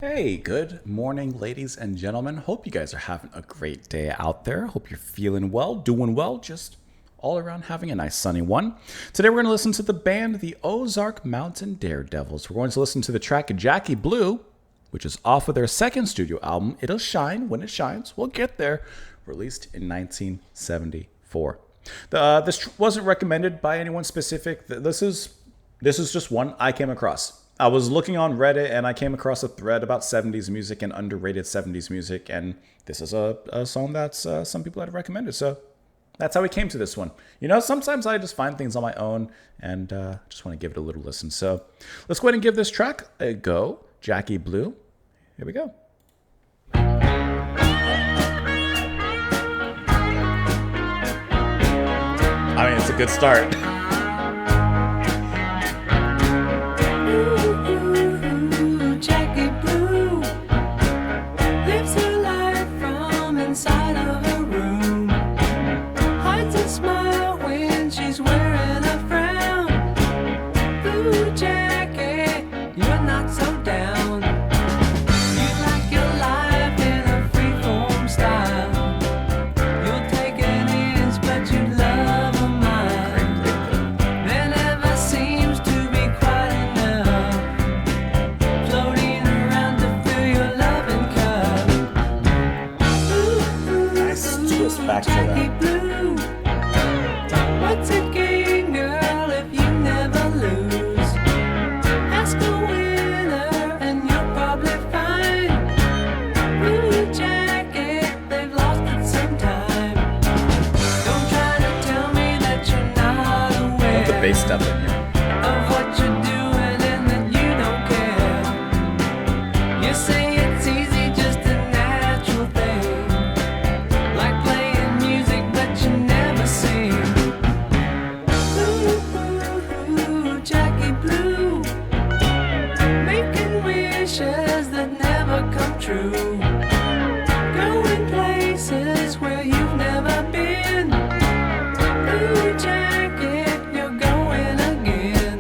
Hey, good morning, ladies and gentlemen. Hope you guys are having a great day out there. Hope you're feeling well, doing well, just all around having a nice sunny one. Today we're going to listen to the band, the Ozark Mountain Daredevils. We're going to listen to the track Jackie Blue, which is off of their second studio album, It'll Shine When It Shines. We'll get there, released in 1974. This wasn't recommended by anyone specific. This is just one I came across. I was looking on Reddit and I came across a thread about 70s music and underrated 70s music, and this is a song that's some people had recommended. So that's how we came to this one. You know, sometimes I just find things on my own and just want to give it a little listen. So let's go ahead and give this track a go. Jackie Blue. Here we go. I mean, it's a good start. Back to that. Blue. What's a game, girl, if you never lose? Ask a winner and you'll probably find blue jacket, they've lost it sometime. Don't try to tell me that you're not aware. I want the bass step in here. Of what you're doing and that you don't care. You say it's easy, just a natural thing. Like playing music, but you never sing. Ooh, Jackie Blue, making wishes that never come true. Going places where you've never been. Ooh, Jackie, you're going again.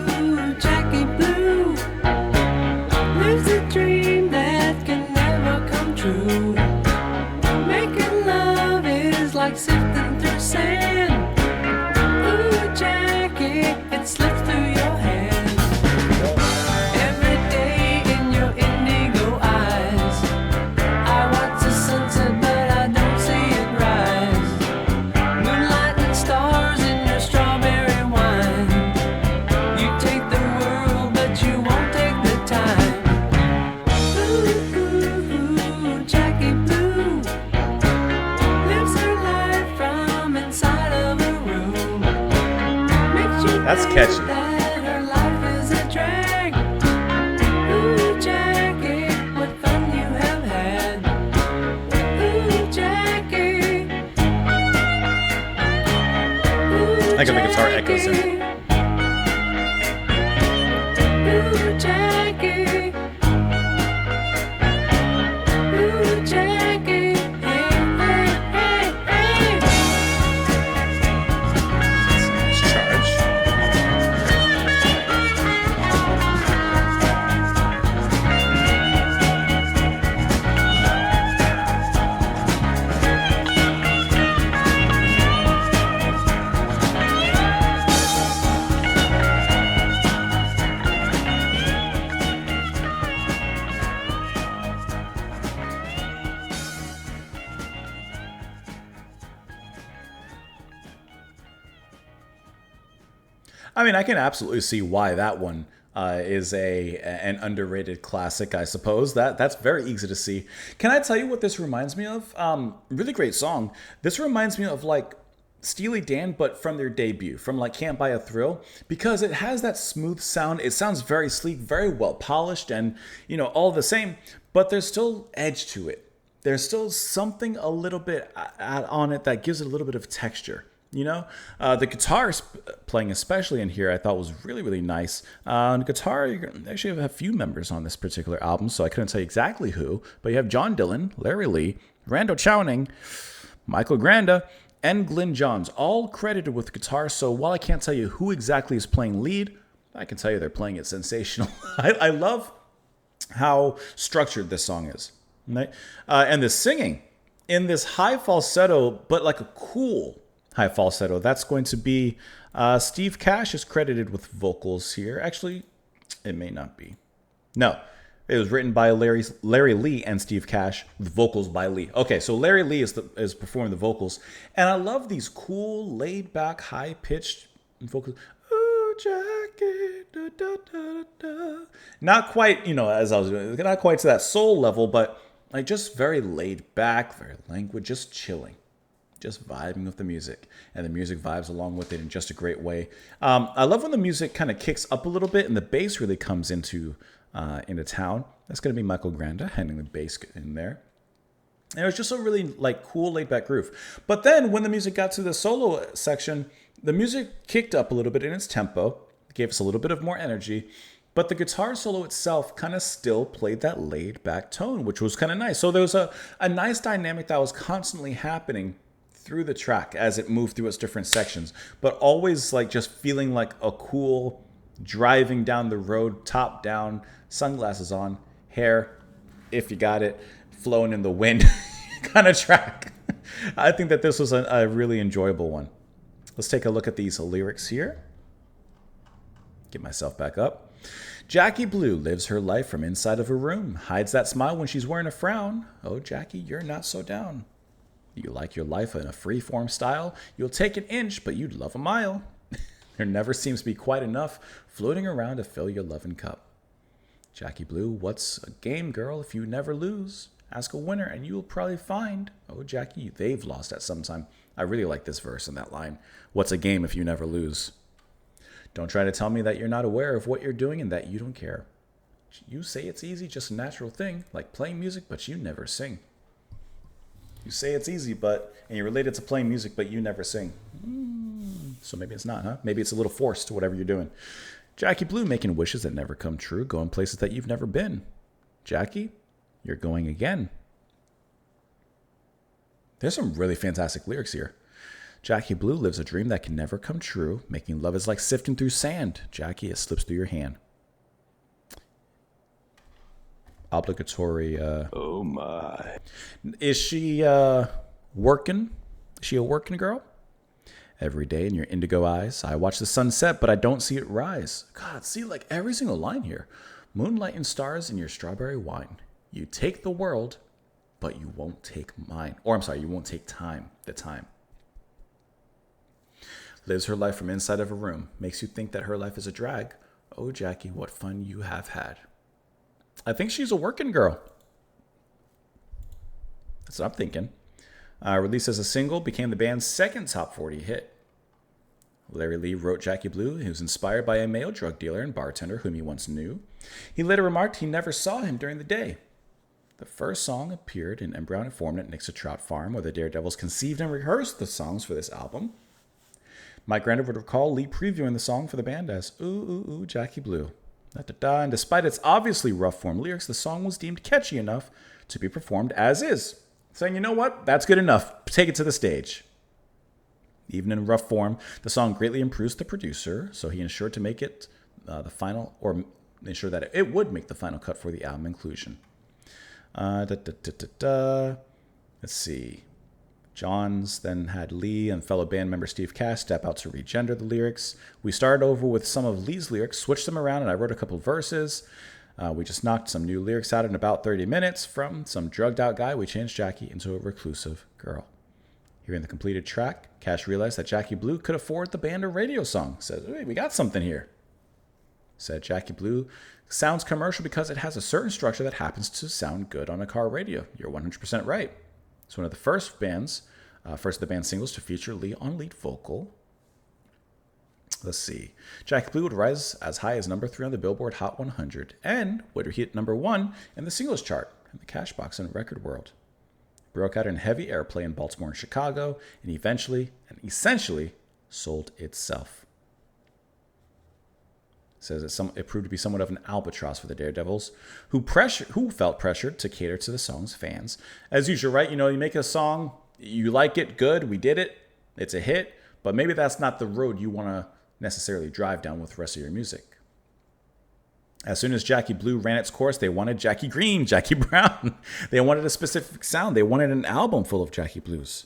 Ooh, Jackie Blue lives a dream that can never come true. Making love is like sifting through sand. Ooh, Jackie, it slips through your hands. Every day in your indigo eyes, I watch the sunset, but I don't see it rise. Moonlight and stars in your strawberry wine. You take the world, but you won't take the time. Ooh, Jackie Blue lives her life from inside of a room. Makes you That's think catchy. that her life is a drag. Ooh, Jackie, what fun you have had. Ooh, Jackie. Ooh, I think the guitar echoes in. Ooh, Jackie. Ooh, Jackie. Hey, hey, hey, hey. Let's charge. I mean, I can absolutely see why that one is an underrated classic, I suppose. That's very easy to see. Can I tell you what this reminds me of? Really great song. This reminds me of like Steely Dan, but from their debut, from like Can't Buy a Thrill, because it has that smooth sound. It sounds very sleek, very well polished, and all the same. But there's still edge to it. There's still something a little bit on it that gives it a little bit of texture. The guitar playing, especially in here, I thought was really, really nice. On guitar, you actually have a few members on this particular album, so I couldn't tell you exactly who, but you have John Dillon, Larry Lee, Rando Chowning, Michael Granda, and Glyn Johns, all credited with guitar. So while I can't tell you who exactly is playing lead, I can tell you they're playing it sensational. I love how structured this song is. Right? And the singing in this high falsetto, but like a cool high falsetto. That's going to be Steve Cash is credited with vocals here. Actually, it may not be. No, it was written by Larry Lee and Steve Cash, with vocals by Lee. Okay, so Larry Lee is performing the vocals, and I love these cool, laid-back, high-pitched vocals. Oh, Jackie, da, da, da, da. Not quite, as I was doing, not quite to that soul level, but like just very laid back, very languid, just chilling. Just vibing with the music, and the music vibes along with it in just a great way. I love when the music kind of kicks up a little bit and the bass really comes into town. That's going to be Michael Granda handing the bass in there. And it was just a really like cool laid back groove. But then when the music got to the solo section, the music kicked up a little bit in its tempo, gave us a little bit of more energy. But the guitar solo itself kind of still played that laid back tone, which was kind of nice. So there was a nice dynamic that was constantly happening through the track as it moved through its different sections, but always like just feeling like a cool driving down the road, top down, sunglasses on, hair, if you got it, flowing in the wind kind of track. I think that this was a really enjoyable one. Let's take a look at these lyrics here. Get myself back up. Jackie Blue lives her life from inside of a room, hides that smile when she's wearing a frown. Oh, Jackie, you're not so down. You like your life in a free-form style. You'll take an inch, but you'd love a mile. There never seems to be quite enough floating around to fill your loving cup. Jackie Blue, what's a game, girl, if you never lose? Ask a winner, and you'll probably find, oh, Jackie, they've lost at some time. I really like this verse and that line. What's a game if you never lose? Don't try to tell me that you're not aware of what you're doing and that you don't care. You say it's easy, just a natural thing, like playing music, but you never sing. You say it's easy, and you're related to playing music, but you never sing. So maybe it's not, huh? Maybe it's a little forced to whatever you're doing. Jackie Blue making wishes that never come true, going places that you've never been. Jackie, you're going again. There's some really fantastic lyrics here. Jackie Blue lives a dream that can never come true. Making love is like sifting through sand. Jackie, it slips through your hand. Obligatory. Oh my. Is she working? Is she a working girl? Every day in your indigo eyes, I watch the sun set, but I don't see it rise. God, see like every single line here. Moonlight and stars in your strawberry wine. You take the world, but you won't take mine. Or I'm sorry, you won't take time. The time. Lives her life from inside of a room. Makes you think that her life is a drag. Oh, Jackie, what fun you have had. I think she's a working girl. That's what I'm thinking. Released as a single, became the band's second top 40 hit. Larry Lee wrote Jackie Blue. He was inspired by a male drug dealer and bartender whom he once knew. He later remarked he never saw him during the day. The first song appeared in embryonic form at Nixa Trout Farm, where the Daredevils conceived and rehearsed the songs for this album. Mike Granda would recall Lee previewing the song for the band as Ooh, Ooh, Ooh, Jackie Blue. Da-da-da. And despite its obviously rough form lyrics, the song was deemed catchy enough to be performed as is. Saying, you know what? That's good enough. Take it to the stage. Even in rough form, the song greatly impressed the producer, so he ensured to make it ensure that it would make the final cut for the album inclusion. Let's see. Johns then had Lee and fellow band member Steve Cash step out to regender the lyrics. We started over with some of Lee's lyrics, switched them around, and I wrote a couple of verses. We just knocked some new lyrics out in about 30 minutes. From some drugged out guy, we changed Jackie into a reclusive girl. Hearing the completed track, Cash realized that Jackie Blue could afford the band a radio song. Says, hey, we got something here. Said Jackie Blue sounds commercial because it has a certain structure that happens to sound good on a car radio. You're 100% right. It's one of the first of the band's singles to feature Lee on lead vocal. Let's see. Jackie Blue would rise as high as number 3 on the Billboard Hot 100 and would hit number 1 in the singles chart in the cash box and record world. Broke out in heavy airplay in Baltimore and Chicago, and essentially sold itself. It says it proved to be somewhat of an albatross for the Daredevils, who felt pressured to cater to the song's fans. As usual, right? You make a song, you like it, good, we did it, it's a hit, but maybe that's not the road you want to necessarily drive down with the rest of your music. As soon as Jackie Blue ran its course, they wanted Jackie Green, Jackie Brown. They wanted a specific sound. They wanted an album full of Jackie Blues.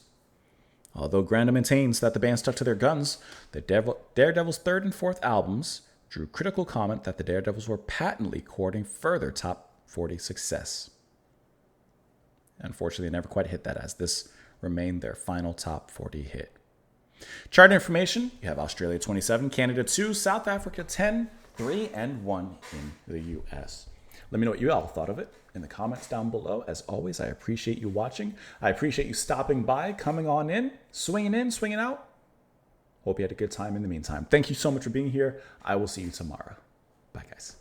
Although Granda maintains that the band stuck to their guns, the Daredevils' third and fourth albums drew critical comment that the Daredevils were patently courting further top 40 success. Unfortunately, they never quite hit that, as this remained their final top 40 hit. Chart information, you have Australia 27, Canada 2, South Africa 10, 3, and 1 in the U.S. Let me know what you all thought of it in the comments down below. As always, I appreciate you watching. I appreciate you stopping by, coming on in, swinging out. Hope you had a good time in the meantime. Thank you so much for being here. I will see you tomorrow. Bye, guys.